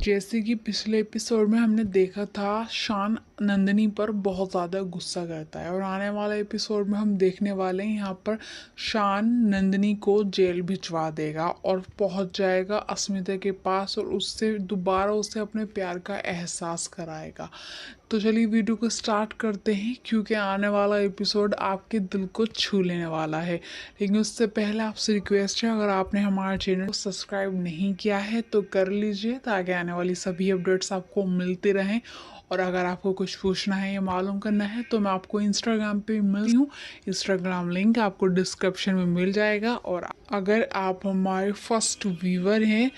जैसे कि पिछले एपिसोड में हमने देखा था, शान नंदिनी पर बहुत ज़्यादा गुस्सा करता है और आने वाले एपिसोड में हम देखने वाले हैं यहाँ पर शान नंदिनी को जेल भिजवा देगा और पहुँच जाएगा अस्मिता के पास और उससे दोबारा उसे अपने प्यार का एहसास कराएगा। तो चलिए वीडियो को स्टार्ट करते हैं, क्योंकि आने वाला एपिसोड आपके दिल को छू लेने वाला है। लेकिन उससे पहले आपसे रिक्वेस्ट है, अगर आपने हमारे चैनल को सब्सक्राइब नहीं किया है तो कर लीजिए, ताकि आने वाली सभी अपडेट्स आपको मिलती रहें। और अगर आपको कुछ पूछना है या मालूम करना है तो मैं आपको इंस्टाग्राम पे मिलती हूँ। इंस्टाग्राम लिंक आपको डिस्क्रिप्शन में मिल जाएगा। और अगर आप हमारे फर्स्ट व्यूवर हैं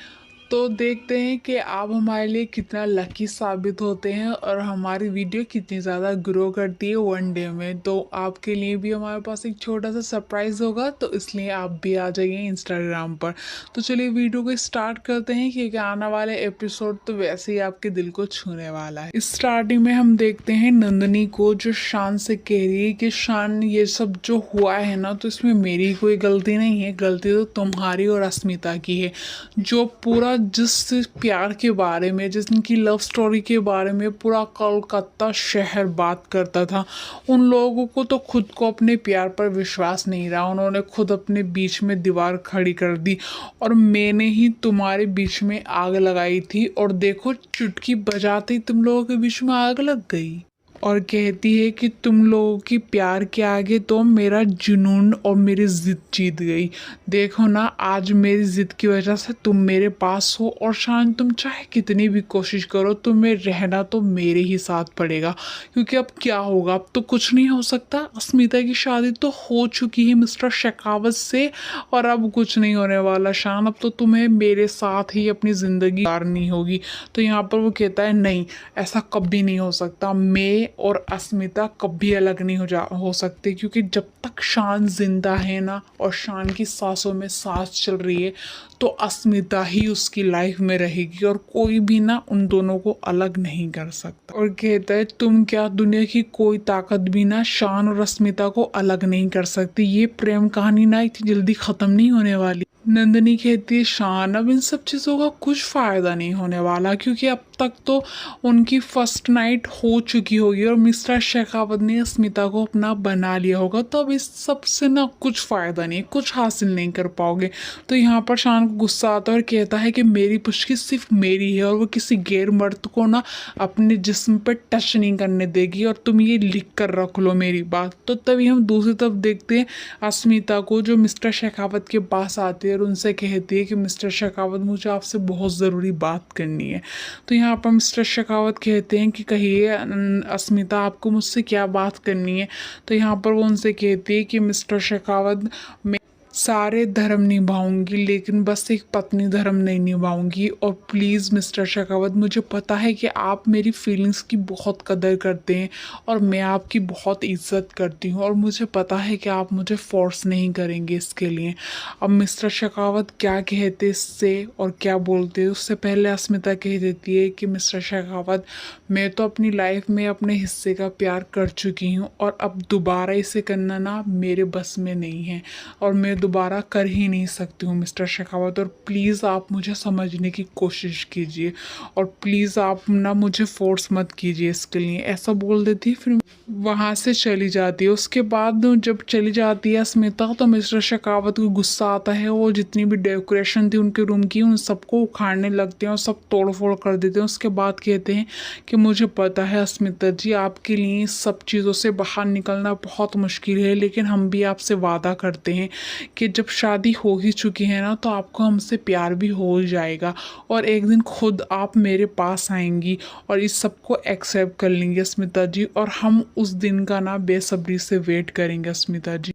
तो देखते हैं कि आप हमारे लिए कितना लकी साबित होते हैं और हमारी वीडियो कितनी ज़्यादा ग्रो करती है वन डे में। तो आपके लिए भी हमारे पास एक छोटा सा सरप्राइज़ होगा, तो इसलिए आप भी आ जाइए इंस्टाग्राम पर। तो चलिए वीडियो को स्टार्ट करते हैं, क्योंकि आने वाले एपिसोड तो वैसे ही आपके दिल को छूने वाला है। स्टार्टिंग में हम देखते हैं नंदिनी को, जो शान से कह रही है कि शान, ये सब जो हुआ है ना, तो इसमें मेरी कोई गलती नहीं है, गलती तो तुम्हारी और अस्मिता की है। जो पूरा जिस प्यार के बारे में, जिनकी लव स्टोरी के बारे में पूरा कोलकाता शहर बात करता था, उन लोगों को तो खुद को अपने प्यार पर विश्वास नहीं रहा। उन्होंने खुद अपने बीच में दीवार खड़ी कर दी और मैंने ही तुम्हारे बीच में आग लगाई थी, और देखो चुटकी बजाते ही तुम लोगों के बीच में आग लग गई। और कहती है कि तुम लोगों की प्यार के आगे तो मेरा जुनून और मेरी जिद जीत गई। देखो ना, आज मेरी जिद की वजह से तुम मेरे पास हो, और शान तुम चाहे कितनी भी कोशिश करो, तुम्हें रहना तो मेरे ही साथ पड़ेगा। क्योंकि अब क्या होगा, अब तो कुछ नहीं हो सकता। अस्मिता की शादी तो हो चुकी है मिस्टर शेखावत से, और अब कुछ नहीं होने वाला शान। अब तो तुम्हें मेरे साथ ही अपनी ज़िंदगी गुजारनी होगी। तो यहाँ पर वो कहता है नहीं, ऐसा कभी नहीं हो सकता। मैं और अस्मिता कभी अलग नहीं हो सकते, क्योंकि जब तक शान जिंदा है ना, और शान की सांसों में सांस चल रही है, तो अस्मिता ही उसकी लाइफ में रहेगी, और कोई भी ना उन दोनों को अलग नहीं कर सकता। और कहता है तुम क्या, दुनिया की कोई ताकत भी ना शान और अस्मिता को अलग नहीं कर सकती। ये प्रेम कहानी ना इतनी जल्दी खत्म नहीं होने वाली। नंदिनी कहती है शान, अब इन सब चीज़ों का कुछ फ़ायदा नहीं होने वाला, क्योंकि अब तक तो उनकी फर्स्ट नाइट हो चुकी होगी और मिस्टर शेखावत ने अस्मिता को अपना बना लिया होगा। तो अब इस सब से ना कुछ फ़ायदा नहीं, कुछ हासिल नहीं कर पाओगे। तो यहाँ पर शान को गुस्सा आता है और कहता है कि मेरी पुष्टि सिर्फ मेरी है, और वो किसी गैर मर्द को ना अपने जिस्म पर टच नहीं करने देगी, और तुम ये लिख कर रख लो मेरी बात। तो तभी हम दूसरी तरफ देखते हैं अस्मिता को, जो मिस्टर शेखावत के पास आती है और उनसे कहती है कि मिस्टर शेखावत, मुझे आपसे बहुत ज़रूरी बात करनी है। तो यहाँ पर मिस्टर शेखावत कहते हैं कि कहिए अस्मिता, आपको मुझसे क्या बात करनी है। तो यहाँ पर वो उनसे कहती है कि मिस्टर शेखावत, मैं सारे धर्म निभाऊंगी, लेकिन बस एक पत्नी धर्म नहीं निभाऊंगी। और प्लीज़ मिस्टर शेखावत, मुझे पता है कि आप मेरी फीलिंग्स की बहुत कदर करते हैं और मैं आपकी बहुत इज्जत करती हूँ, और मुझे पता है कि आप मुझे फोर्स नहीं करेंगे इसके लिए। अब मिस्टर शेखावत क्या कहते इससे और क्या बोलते, उससे पहले अस्मिता कह देती है कि मिस्टर शेखावत, मैं तो अपनी लाइफ में अपने हिस्से का प्यार कर चुकी हूँ, और अब दोबारा इसे करना ना मेरे बस में नहीं है, और मैं दोबारा कर ही नहीं सकती हूँ मिस्टर शेखावत। और प्लीज़ आप मुझे समझने की कोशिश कीजिए, और प्लीज़ आप ना मुझे फोर्स मत कीजिए इसके लिए। ऐसा बोल देती है, फिर वहाँ से चली जाती है। उसके बाद जब चली जाती है अस्मिता, तो मिस्टर शेखावत को गुस्सा आता है। वो जितनी भी डेकोरेशन थी उनके रूम की, उन सबको उखाड़ने लगते हैं और सब तोड़ फोड़ कर देते हैं। उसके बाद कहते हैं कि मुझे पता है अस्मिता जी, आपके लिए सब चीज़ों से बाहर निकलना बहुत मुश्किल है, लेकिन हम भी आपसे वादा करते हैं कि जब शादी हो ही चुकी है ना, तो आपको हमसे प्यार भी हो जाएगा, और एक दिन खुद आप मेरे पास आएंगी और इस सबको एक्सेप्ट कर लेंगे अस्मिता जी, और हम उस दिन का ना बेसब्री से वेट करेंगे अस्मिता जी।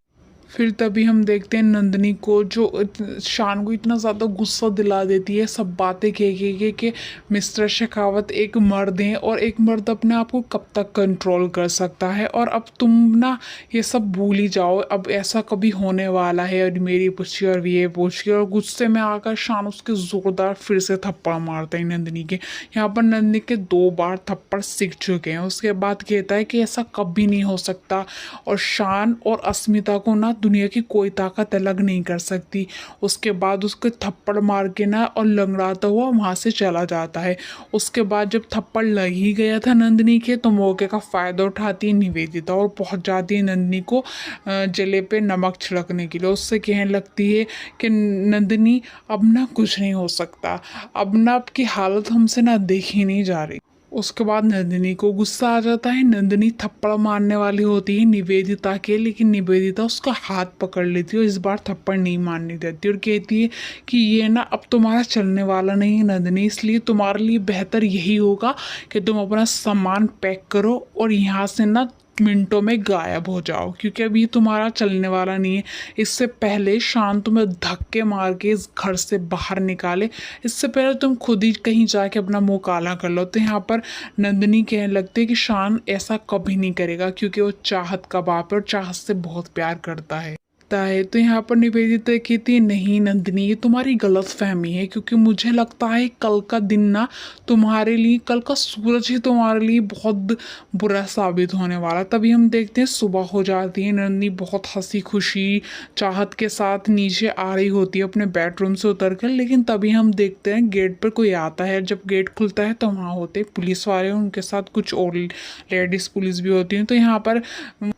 फिर तभी हम देखते हैं नंदिनी को, जो शान को इतना ज़्यादा गुस्सा दिला देती है सब बातें कह के कि मिस्टर शेखावत एक मर्द हैं, और एक मर्द अपने आप को कब तक कंट्रोल कर सकता है, और अब तुम ना ये सब भूल ही जाओ, अब ऐसा कभी होने वाला है। और मेरी पूछी और ये पूछी, और गुस्से में आकर शान उसके ज़ोरदार फिर से थप्पड़ मारता है नंदिनी के। यहाँ पर नंदिनी के 2 बार थप्पड़ सीख चुके हैं। उसके बाद कहता है कि ऐसा कभी नहीं हो सकता, और शान और अस्मिता को ना दुनिया की कोई ताकत अलग नहीं कर सकती। उसके बाद उसको थप्पड़ मार के ना और लंगड़ाता हुआ वहाँ से चला जाता है। उसके बाद जब थप्पड़ लग ही गया था नंदिनी के, तो मौके का फ़ायदा उठाती है निवेदिता और पहुँच जाती है नंदिनी को जले पे नमक छिड़कने के लिए। उससे कहने लगती है कि नंदिनी अब ना कुछ नहीं हो सकता, अब ना आपकी हालत हमसे ना देखी नहीं जा रही। उसके बाद नंदिनी को गुस्सा आ जाता है। नंदिनी थप्पड़ मारने वाली होती है निवेदिता के, लेकिन निवेदिता उसका हाथ पकड़ लेती है और इस बार थप्पड़ नहीं मारने देती और कहती है कि ये ना अब तुम्हारा चलने वाला नहीं है नंदिनी, इसलिए तुम्हारे लिए बेहतर यही होगा कि तुम अपना सामान पैक करो और यहाँ से ना मिनटों में गायब हो जाओ, क्योंकि अभी तुम्हारा चलने वाला नहीं है। इससे पहले शान तुम्हें धक्के मार के इस घर से बाहर निकाले, इससे पहले तुम खुद ही कहीं जाके अपना मुंह काला कर लो। तो यहाँ पर नंदिनी कहने लगती है कि शान ऐसा कभी नहीं करेगा, क्योंकि वो चाहत का बाप है और चाहत से बहुत प्यार करता है। तो यहाँ पर निवेदिता कहती है नहीं नंदिनी, ये तुम्हारी गलत फहमी है, क्योंकि मुझे लगता है कल का दिन ना तुम्हारे लिए, कल का सूरज ही तुम्हारे लिए बहुत बुरा साबित होने वाला। तभी हम देखते हैं सुबह हो जाती है। नंदिनी बहुत हंसी खुशी चाहत के साथ नीचे आ रही होती है अपने बेडरूम से उतर कर, लेकिन तभी हम देखते हैं गेट पर कोई आता है। जब गेट खुलता है तो वहाँ होते पुलिस वाले, उनके साथ कुछ और लेडीज पुलिस भी होती हैं। तो यहाँ पर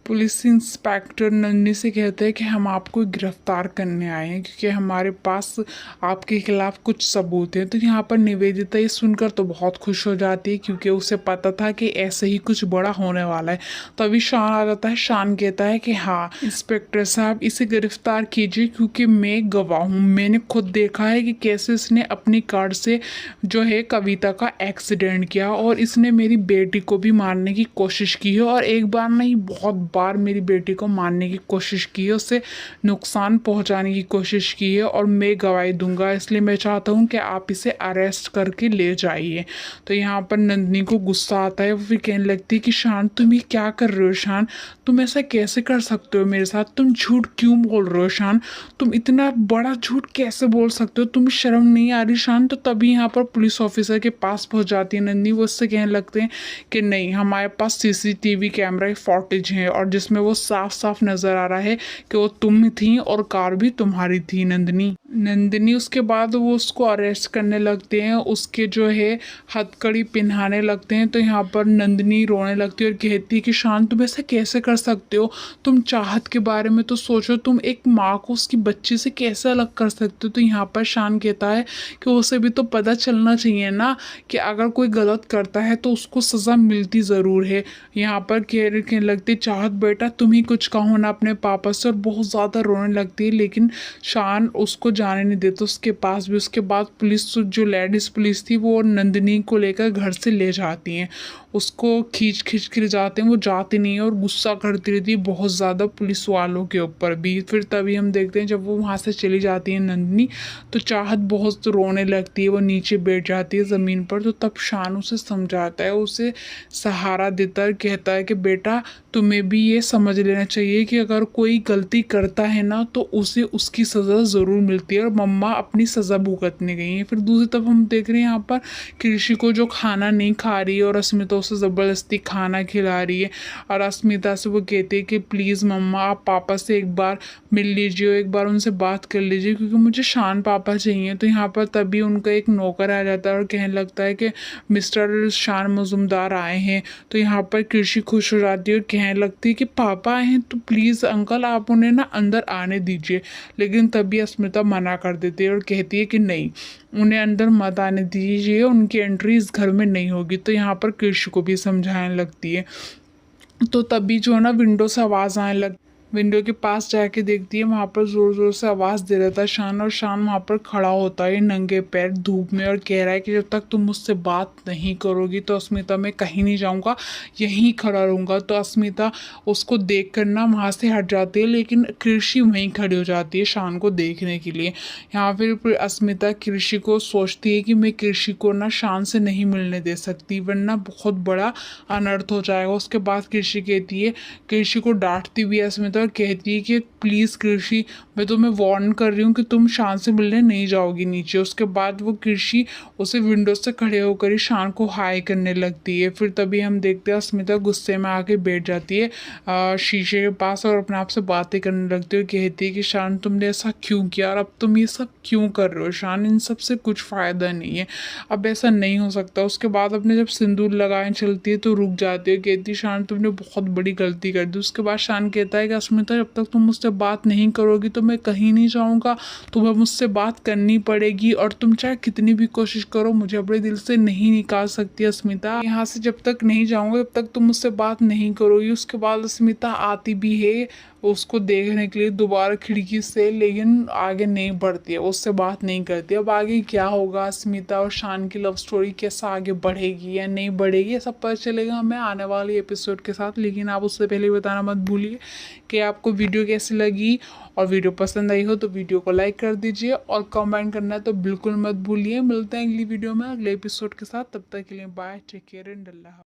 पुलिस इंस्पेक्टर नंदिनी से कहते हैं कि हम आपको गिरफ्तार करने आए हैं, क्योंकि हमारे पास आपके खिलाफ कुछ सबूत हैं। तो यहाँ पर निवेदिता ये सुनकर तो बहुत खुश हो जाती है, क्योंकि उसे पता था कि ऐसे ही कुछ बड़ा होने वाला है। तो अभी शान आ जाता है। शान कहता है कि हाँ इंस्पेक्टर साहब, इसे गिरफ्तार कीजिए, क्योंकि मैं गवाह हूँ। मैंने खुद देखा है कि कैसे इसने अपनी कार से जो है कविता का एक्सीडेंट किया, और इसने मेरी बेटी को भी मारने की कोशिश की है, और एक बार नहीं बहुत बार मेरी बेटी को मारने की कोशिश की है, उसे नुकसान पहुंचाने की कोशिश की है, और मैं गवाही दूंगा। इसलिए मैं चाहता हूं कि आप इसे अरेस्ट करके ले जाइए। तो यहाँ पर नंदिनी को गुस्सा आता है। वो फिर कहने लगती है कि शान तुम ये क्या कर रहे हो शान, तुम ऐसा कैसे कर सकते हो मेरे साथ, तुम झूठ क्यों बोल रहे हो शान, तुम इतना बड़ा झूठ कैसे बोल सकते हो, तुम्हें शर्म नहीं आ रही शान। तो तभी यहाँ पर पुलिस ऑफिसर के पास पहुंच जाती है नंदिनी। वो उससे कहने लगते हैं कि नहीं, हमारे पास सीसीटीवी कैमरा फुटेज है और जिसमें वो साफ साफ नजर आ रहा है कि वो तुम थी और कार भी तुम्हारी थी नंदिनी। उसके बाद वो उसको अरेस्ट करने लगते हैं, उसके जो है हथकड़ी पहनाने लगते हैं। तो यहाँ पर नंदिनी रोने लगती है और कहती है कि शान तुम ऐसा कैसे कर सकते हो, तुम चाहत के बारे में तो सोचो, तुम एक माँ को उसकी बच्ची से कैसे अलग कर सकते हो। तो यहाँ पर शान कहता है कि उसे भी तो पता चलना चाहिए ना कि अगर कोई गलत करता है तो उसको सज़ा मिलती ज़रूर है। यहाँ पर कहने लगती चाहत बेटा तुम ही कुछ कहो ना अपने पापा से, और बहुत ज़्यादा रोने लगती है। लेकिन शान उसको जाने नहीं देता उसके पास भी। उसके बाद पुलिस, जो लेडीज़ पुलिस थी, वो नंदिनी को लेकर घर से ले जाती हैं, उसको खींच खींच के ले जाते हैं। वो जाती नहीं है और गुस्सा करती रहती है बहुत ज़्यादा पुलिस वालों के ऊपर भी। फिर तभी हम देखते हैं जब वो वहाँ से चली जाती है नंदिनी, तो चाहत बहुत रोने लगती है, वो नीचे बैठ जाती है ज़मीन पर। तो तब शान उसे समझाता है, उसे सहारा देता है, कहता है कि बेटा तुम्हें भी ये समझ लेना चाहिए कि अगर कोई गलती करता है ना तो उसे उसकी सज़ा ज़रूर मिलती है, और मम्मा अपनी सज़ा भुगतने गई हैं। फिर दूसरी तरफ हम देख रहे हैं यहाँ पर कृषि को जो खाना नहीं खा रही है और अस्मिता उसे ज़बरदस्ती खाना खिला रही है, और अस्मिता से वो कहती है कि प्लीज़ मम्मा आप पापा से एक बार मिल लीजिए, एक बार उनसे बात कर लीजिए, क्योंकि मुझे शान पापा चाहिए। तो यहाँ पर तभी उनका एक नौकर आ जाता है और कहने लगता है कि मिस्टर शान मजुमदार आए हैं। तो यहाँ पर कृषि खुश हो जाती है और कहने लगती है कि पापा आए हैं तो प्लीज़ अंकल आप उन्हें ना अंदर आने दीजिए। लेकिन तभी अस्मिता मना कर देती है और कहती है कि नहीं, उन्हें अंदर मत आने दीजिए, उनकी एंट्री इस घर में नहीं होगी। तो यहाँ पर कृषि को भी समझाने लगती है। तो तभी जो है ना विंडो से आवाज़ आने लग, विंडो के पास जाके देखती है, वहाँ पर ज़ोर ज़ोर से आवाज़ दे रहा था शान, और शान वहाँ पर खड़ा होता है नंगे पैर धूप में और कह रहा है कि जब तक तुम मुझसे बात नहीं करोगी तो अस्मिता मैं कहीं नहीं जाऊँगा, यहीं खड़ा रहूँगा। तो अस्मिता उसको देख कर ना वहाँ से हट जाती है, लेकिन कृषि वहीं खड़ी हो जाती है शान को देखने के लिए। यहाँ फिर अस्मिता कृषि को सोचती है कि मैं कृषि को ना शान से नहीं मिलने दे सकती, वरना बहुत बड़ा अनर्थ हो जाएगा। उसके बाद कृषि कहती है, कृषि को डांटती भी है अस्मिता और कहती है कि प्लीज़ कृषि मैं तुम्हें वार्न कर रही हूँ कि तुम शान से मिलने नहीं जाओगी नीचे। उसके बाद वो कृषि उसे विंडो से खड़े होकर ही शान को हाई करने लगती है। फिर तभी हम देखते हैं अस्मिता गुस्से में आके बैठ जाती है शीशे के पास और अपने आप से बातें करने लगती है, कहती है कि शान तुमने ऐसा क्यों किया और अब तुम ये सब क्यों कर रहे हो शान, इन सब से कुछ फ़ायदा नहीं है, अब ऐसा नहीं हो सकता। उसके बाद अपने जब सिंदूर लगाने चलती है तो रुक जाती है, कहती है शान तुमने बहुत बड़ी गलती कर दी। उसके बाद शान कहता है कि अस्मिता जब तक तुम मुझसे बात नहीं करोगी तो मैं कहीं नहीं जाऊँगा, तुम्हें मुझसे बात करनी पड़ेगी और तुम चाहे कितनी भी कोशिश करो मुझे अपने दिल से नहीं निकाल सकती अस्मिता। यहाँ से जब तक नहीं जाऊँगा जब तक तुम मुझसे बात नहीं करोगी। उसके बाद अस्मिता आती भी है उसको देखने के लिए दोबारा खिड़की से, लेकिन आगे नहीं बढ़ती है, उससे बात नहीं करती। अब आगे क्या होगा, अस्मिता और शान की लव स्टोरी कैसा आगे बढ़ेगी या नहीं बढ़ेगी, ये सब पता चलेगा हमें आने वाले एपिसोड के साथ। लेकिन आप उससे पहले बताना मत भूलिए कि आपको वीडियो कैसी लगी, और वीडियो पसंद आई हो तो वीडियो को लाइक कर दीजिए और कमेंट करना तो बिल्कुल मत भूलिए। मिलते हैं अगली वीडियो में अगले एपिसोड के साथ, तब तक के लिए bye, take care and Allah.